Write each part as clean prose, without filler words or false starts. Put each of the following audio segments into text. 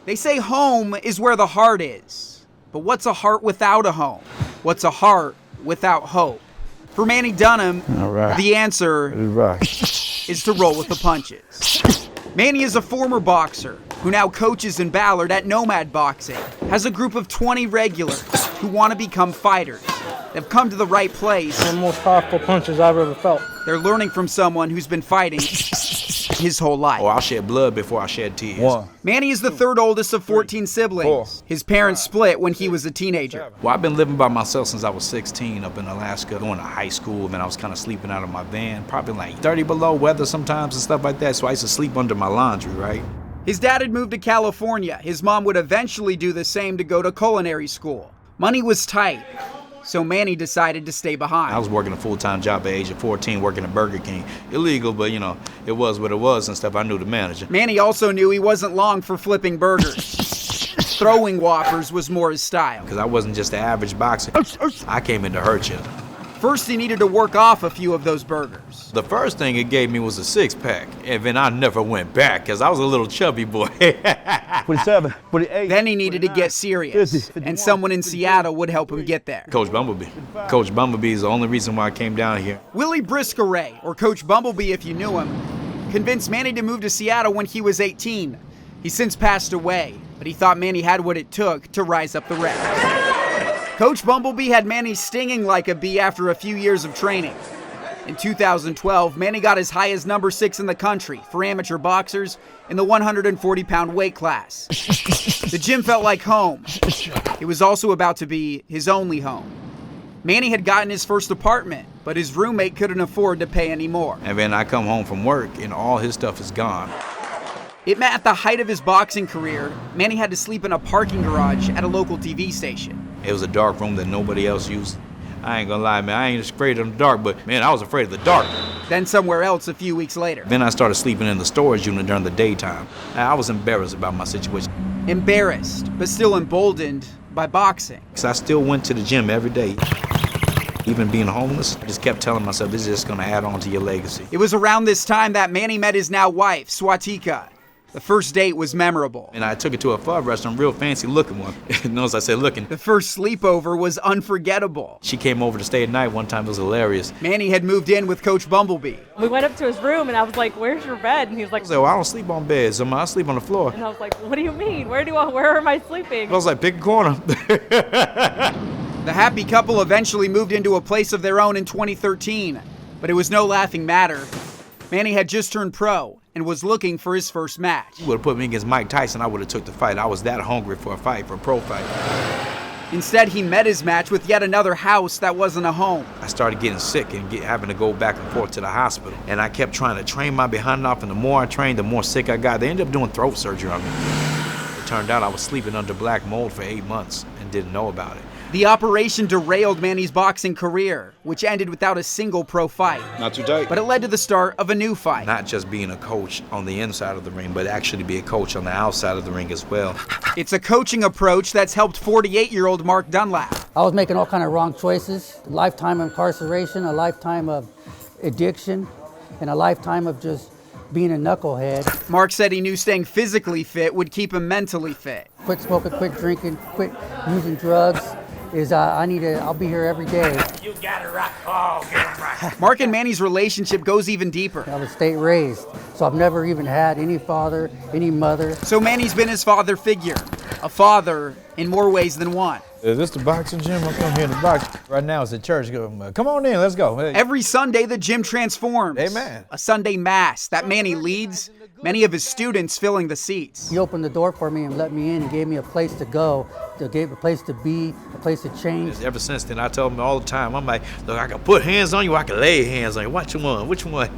They say home is where the heart is. But what's a heart without a home? What's a heart without hope? For Manny Dunham, the answer is to roll with the punches. Manny is a former boxer who now coaches in Ballard at Nomad Boxing, has a group of 20 regulars who want to become fighters. They've come to the right place. One of the most powerful punches I've ever felt. They're learning from someone who's been fighting his whole life. I'll shed blood before I shed tears. Manny is the third oldest of 14 siblings. His parents split when he was a teenager. Well, I've been living by myself since I was 16 up in Alaska, going to high school, and I was kind of sleeping out of my van, probably like 30 below weather sometimes and stuff like that, so I used to sleep under my laundry, right? His dad had moved to California. His mom would eventually do the same to go to culinary school. Money was tight, so Manny decided to stay behind. I was working a full-time job at the age of 14, working at Burger King. Illegal, but you know, it was what it was and stuff. I knew the manager. Manny also knew he wasn't long for flipping burgers. Throwing Whoppers was more his style. Because I wasn't just the average boxer. I came in to hurt you. First, he needed to work off a few of those burgers. The first thing it gave me was a six-pack, and then I never went back because I was a little chubby boy. 47, 48. Then he needed to get serious, and someone in Seattle would help him get there. Coach Bumblebee. Coach Bumblebee is the only reason why I came down here. Willie Briscaray, or Coach Bumblebee if you knew him, convinced Manny to move to Seattle when he was 18. He's since passed away, but he thought Manny had what it took to rise up the ranks. Coach Bumblebee had Manny stinging like a bee after a few years of training. In 2012, Manny got as high as number 6 in the country for amateur boxers in the 140-pound weight class. The gym felt like home. It was also about to be his only home. Manny had gotten his first apartment, but his roommate couldn't afford to pay any more. And then I come home from work and all his stuff is gone. It meant at the height of his boxing career, Manny had to sleep in a parking garage at a local TV station. It was a dark room that nobody else used. I ain't gonna lie, man, I ain't afraid of the dark, but man, I was afraid of the dark. Then somewhere else a few weeks later. Then I started sleeping in the storage unit during the daytime. I was embarrassed about my situation. Embarrassed, but still emboldened by boxing. Because I still went to the gym every day. Even being homeless, I just kept telling myself, this is just gonna add on to your legacy. It was around this time that Manny met his now wife, Swatika. The first date was memorable. And I took it to a pub restaurant, real fancy looking one. Notice I said looking. The first sleepover was unforgettable. She came over to stay at night one time, it was hilarious. Manny had moved in with Coach Bumblebee. We went up to his room and I was like, where's your bed? And he was like, I said, well, I don't sleep on beds, I sleep on the floor. And I was like, what do you mean? Where am I sleeping? I was like, pick a corner. The happy couple eventually moved into a place of their own in 2013, but it was no laughing matter. Manny had just turned pro and was looking for his first match. You would have put me against Mike Tyson, I would have took the fight. I was that hungry for a fight, for a pro fight. Instead, he met his match with yet another house that wasn't a home. I started getting sick and having to go back and forth to the hospital. And I kept trying to train my behind off, and the more I trained, the more sick I got. They ended up doing throat surgery on me. It turned out I was sleeping under black mold for 8 months and didn't know about it. The operation derailed Manny's boxing career, which ended without a single pro fight. Not too tight. But it led to the start of a new fight. Not just being a coach on the inside of the ring, but actually be a coach on the outside of the ring as well. It's a coaching approach that's helped 48-year-old Mark Dunlap. I was making all kind of wrong choices. A lifetime of incarceration, a lifetime of addiction, and a lifetime of just being a knucklehead. Mark said he knew staying physically fit would keep him mentally fit. Quit smoking, quit drinking, quit using drugs. I'll be here every day. You got it right. Oh, get it right. Mark and Manny's relationship goes even deeper. I was state raised, so I've never even had any father, any mother. So Manny's been his father figure, a father in more ways than one. Is this the boxing gym? I come here to box. Right now it's at church. Come on in, let's go. Hey. Every Sunday, the gym transforms. Amen. A Sunday mass that Manny leads, many of his students filling the seats. He opened the door for me and let me in and gave me a place to go, gave a place to be, a place to change. Ever since then, I tell him all the time, I'm like, look, I can put hands on you, I can lay hands on you. Which one?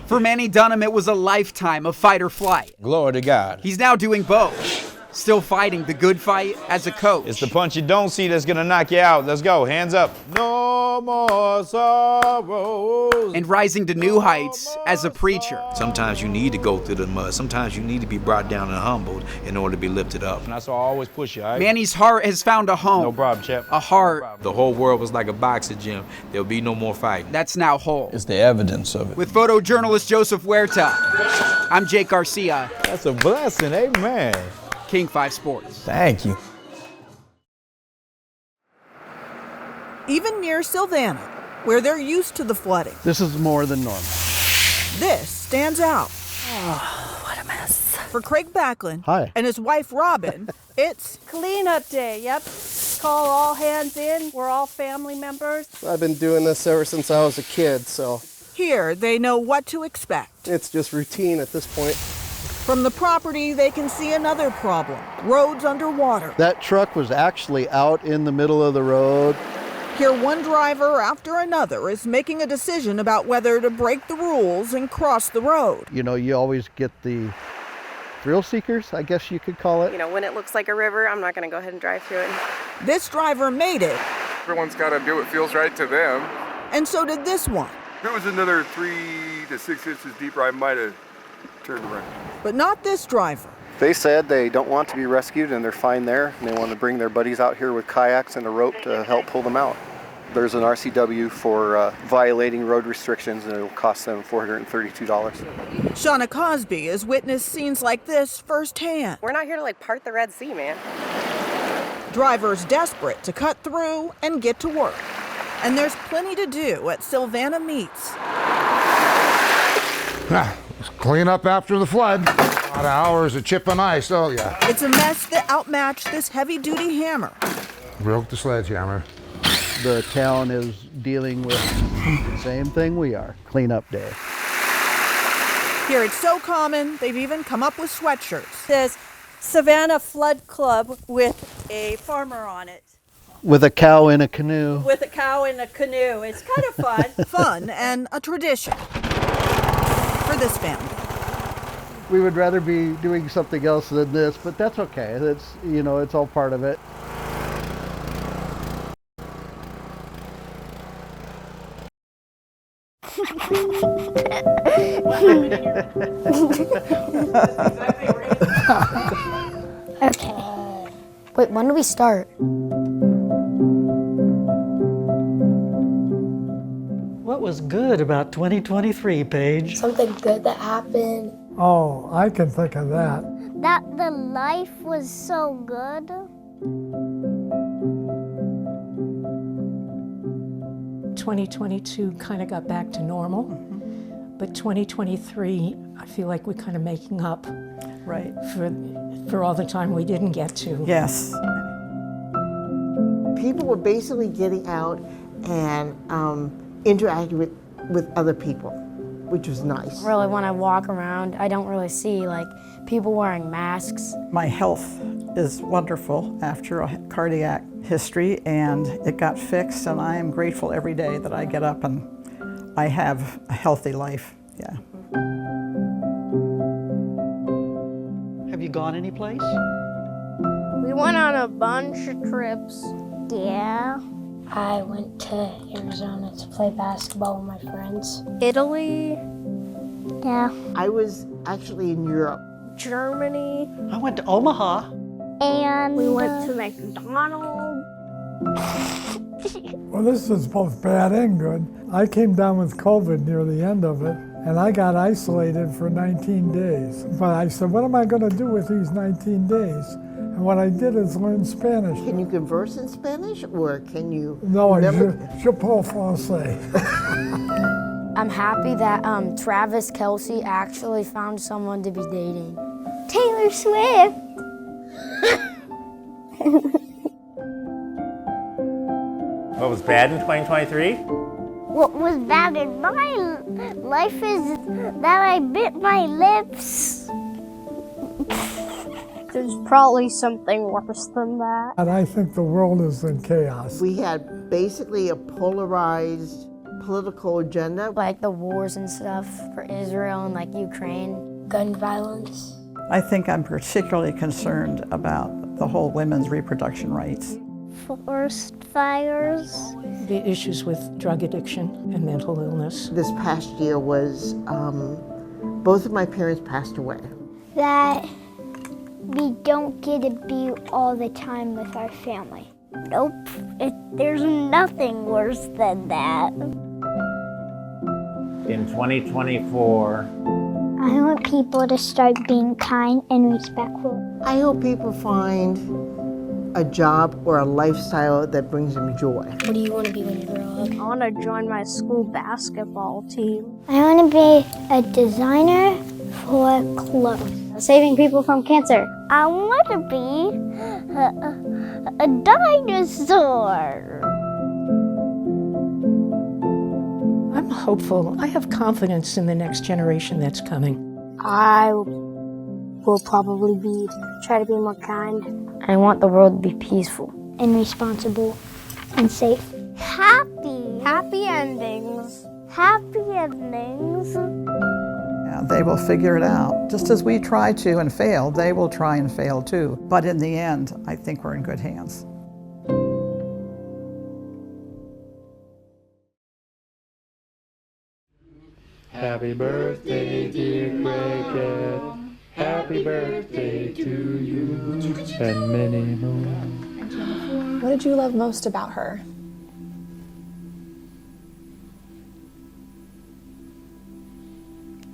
For Manny Dunham, it was a lifetime of fight or flight. Glory to God. He's now doing both. Still fighting the good fight as a coach. It's the punch you don't see that's gonna knock you out. Let's go, hands up. No more sorrows. And rising to new heights as a preacher. Sometimes you need to go through the mud. Sometimes you need to be brought down and humbled in order to be lifted up. And that's why I always push you, all right? Manny's heart has found a home. No problem, champ. A heart. The whole world was like a boxing gym. There'll be no more fighting. That's now whole. It's the evidence of it. With photojournalist Joseph Huerta, I'm Jake Garcia. That's a blessing, amen. King 5 Sports. Thank you. Even near Sylvana, where they're used to the flooding, This is more than normal. this stands out. What a mess. For Craig Backlund Hi. and his wife Robin, it's Cleanup day, yep. Call all hands in. We're all family members. I've been doing this ever since I was a kid, so here they know what to expect. it's just routine at this point. From the property, they can see another problem, roads underwater. That truck was actually out in the middle of the road. Here, one driver after another is making a decision about whether to break the rules and cross the road. You know, you always get the thrill seekers, I guess you could call it. You know, when it looks like a river, I'm not going to go ahead and drive through it. This driver made it, Everyone's got to do what feels right to them. and so did this one. If it was another 3 to 6 inches deeper, I might have turned around. But not this driver. They said they don't want to be rescued and they're fine there, and they want to bring their buddies out here with kayaks and a rope to help pull them out. There's an RCW for violating road restrictions, and it'll cost them $432. Shauna Cosby has witnessed scenes like this firsthand. We're not here to, part the Red Sea, man. Drivers desperate to cut through and get to work. And there's plenty to do at Sylvana Meets. Clean up after the flood. A lot of hours of chipping ice, oh yeah. It's a mess that outmatched this heavy-duty hammer. Broke the sledgehammer. The town is dealing with the same thing we are, cleanup day. Here it's so common, they've even come up with sweatshirts. Says Savannah Flood Club with a farmer on it. With a cow in a canoe. With a cow in a canoe. It's kind of fun. Fun and a tradition for this family. We would rather be doing something else than this, but that's okay. That's, you know, it's all part of it. Okay. Wait, when do we start? What was good about 2023, Paige? Something good that happened. Oh, I can think of that. That the life was so good. 2022 kind of got back to normal, but 2023, I feel like we're kind of making up for all the time we didn't get to. Yes. People were basically getting out and interacting with other people, which was nice. Really, when I walk around, I don't really see people wearing masks. My health is wonderful after a cardiac history, and it got fixed, and I am grateful every day that I get up and I have a healthy life. Yeah. Have you gone any place? We went on a bunch of trips. Yeah. I went to Arizona to play basketball with my friends. Italy. Yeah. I was actually in Europe. Germany. I went to Omaha. And we went to McDonald's. Well, this was both bad and good. I came down with COVID near the end of it, and I got isolated for 19 days. But I said, what am I going to do with these 19 days? And what I did is learn Spanish. Can you converse in Spanish, or can you? No, je parle français. I'm happy that Travis Kelce actually found someone to be dating. Taylor Swift! What was bad in 2023? What was bad in my life is that I bit my lips. There's probably something worse than that. And I think the world is in chaos. We had basically a polarized political agenda. Like the wars and stuff for Israel and Ukraine. Gun violence. I think I'm particularly concerned about the whole women's reproduction rights. Forest fires. The issues with drug addiction and mental illness. This past year was, both of my parents passed away. That we don't get to be all the time with our family. Nope, there's nothing worse than that. In 2024, I want people to start being kind and respectful. I hope people find a job or a lifestyle that brings them joy. What do you want to be when you grow up? I want to join my school basketball team. I want to be a designer for clothes. Saving people from cancer. I want to be a dinosaur. I'm hopeful. I have confidence in the next generation that's coming. I will probably try to be more kind. I want the world to be peaceful and responsible and safe. Happy endings. Happy endings. Yeah, they will figure it out. Just as we try to and fail, they will try and fail too. But in the end, I think we're in good hands. Happy birthday, dear Cricket. Happy birthday to you. And many more. What did you love most about her?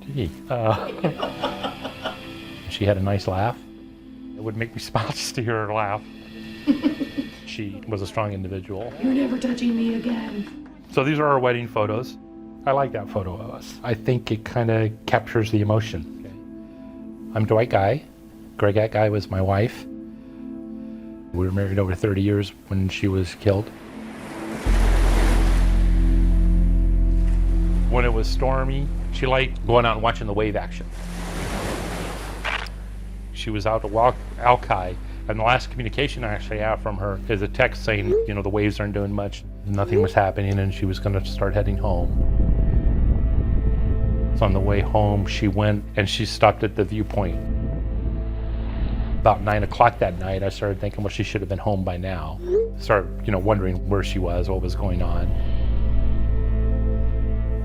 Gee, she had a nice laugh. It would make me smile just to hear her laugh. She was a strong individual. You're never touching me again. So these are our wedding photos. I like that photo of us. I think it kind of captures the emotion. Okay. I'm Dwight Guy. Gregette Guy was my wife. We were married over 30 years when she was killed. When it was stormy, she liked going out and watching the wave action. She was out to Alki, and the last communication I actually have from her is a text saying, you know, the waves aren't doing much, nothing was happening, and she was going to start heading home. So on the way home, she went and she stopped at the viewpoint. About 9 o'clock that night, I started thinking, well, she should have been home by now. Started, wondering where she was, what was going on.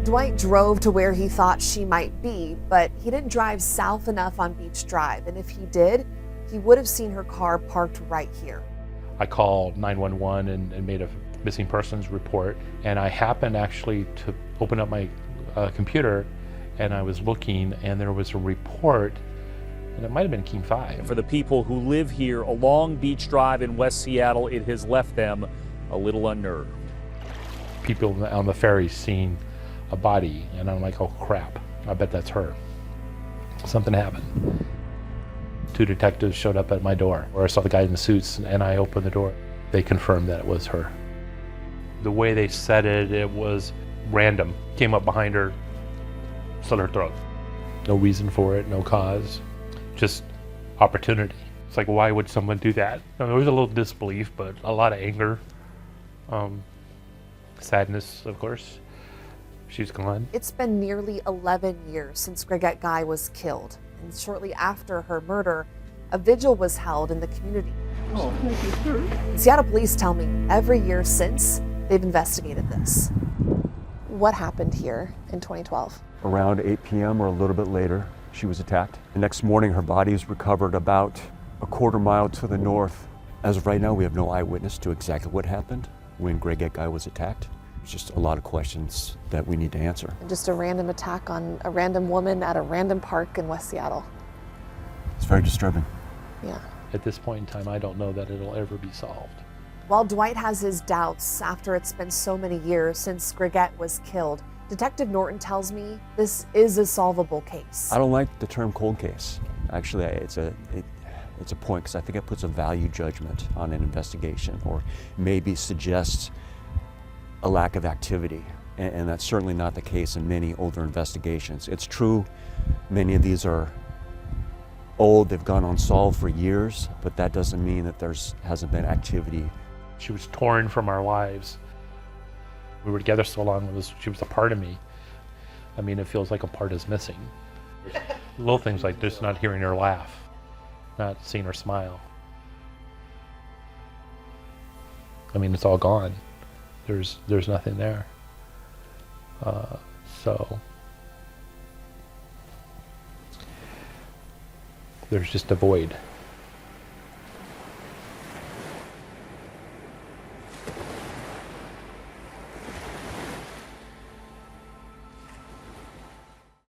Dwight drove to where he thought she might be, but he didn't drive south enough on Beach Drive. And if he did, he would have seen her car parked right here. I called 911 and made a missing persons report. And I happened actually to open up my computer, and I was looking, and there was a report, and it might have been King 5. For the people who live here along Beach Drive in West Seattle, it has left them a little unnerved. People on the ferry seeing a body, and I'm like, oh crap, I bet that's her. Something happened. 2 detectives showed up at my door, where I saw the guy in the suits, and I opened the door. They confirmed that it was her. The way they said it, it was random. Came up behind her, slit her throat. No reason for it, no cause, just opportunity. It's like, why would someone do that? There was a little disbelief, but a lot of anger, sadness, of course. She's gone. It's been nearly 11 years since Gregette Guy was killed. And shortly after her murder, a vigil was held in the community. Oh, thank you, sir. Seattle police tell me every year since, they've investigated this. What happened here in 2012? Around 8 p.m. or a little bit later, she was attacked. The next morning, her body is recovered about a quarter mile to the north. As of right now, we have no eyewitness to exactly what happened when Gregette Guy was attacked. It's just a lot of questions that we need to answer. Just a random attack on a random woman at a random park in West Seattle. It's very disturbing. Yeah. At this point in time, I don't know that it'll ever be solved. While Dwight has his doubts after it's been so many years since Gregette was killed, Detective Norton tells me this is a solvable case. I don't like the term cold case. Actually, it's a point, because I think it puts a value judgment on an investigation, or maybe suggests a lack of activity. And that's certainly not the case in many older investigations. It's true, many of these are old, they've gone unsolved for years, but that doesn't mean that hasn't been activity. She was torn from our lives. We were together so long, she was a part of me. I mean, it feels like a part is missing. Little things like just not hearing her laugh, not seeing her smile. I mean, it's all gone. There's nothing there. So there's just a void.